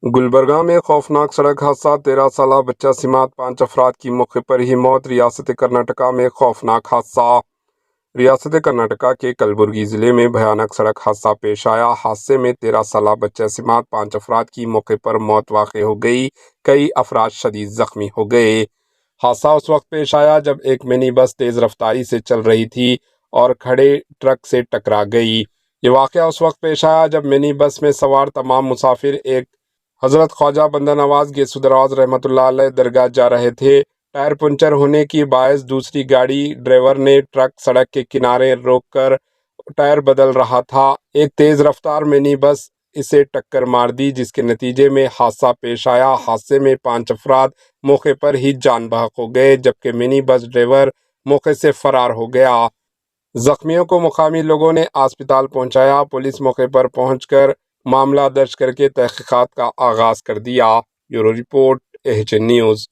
گلبرگہ میں خوفناک سڑک حادثہ، 13 سالہ بچہ سمیت 5 افراد کی موقع پر ہی موت۔ ریاست کرناٹک میں خوفناک حادثہ۔ ریاست کرناٹک کے کلبرگی ضلع میں بھیانک سڑک حادثہ پیش آیا۔ حادثے میں 13 سالہ بچہ سمیت 5 افراد کی موقع پر موت واقع ہو گئی، کئی افراد شدید زخمی ہو گئے۔ حادثہ اس وقت پیش آیا جب ایک منی بس تیز رفتاری سے چل رہی تھی اور کھڑے ٹرک سے ٹکرا گئی۔ یہ واقعہ اس وقت پیش آیا جب منی بس میں سوار تمام مسافر ایک حضرت خواجہ بندہ نواز گیسو دراز رحمۃ اللہ علیہ درگاہ جا رہے تھے۔ ٹائر پنچر ہونے کی باعث دوسری گاڑی ڈرائیور نے ٹرک سڑک کے کنارے روک کر ٹائر بدل رہا تھا۔ ایک تیز رفتار منی بس اسے ٹکر مار دی، جس کے نتیجے میں حادثہ پیش آیا۔ حادثے میں 5 افراد موقع پر ہی جان بحق ہو گئے، جبکہ منی بس ڈرائیور موقع سے فرار ہو گیا۔ زخمیوں کو مقامی لوگوں نے اسپتال پہنچایا۔ پولیس موقع پر پہنچ کر معاملہ درج کر کے تحقیقات کا آغاز کر دیا۔ Bureau report, AHN news.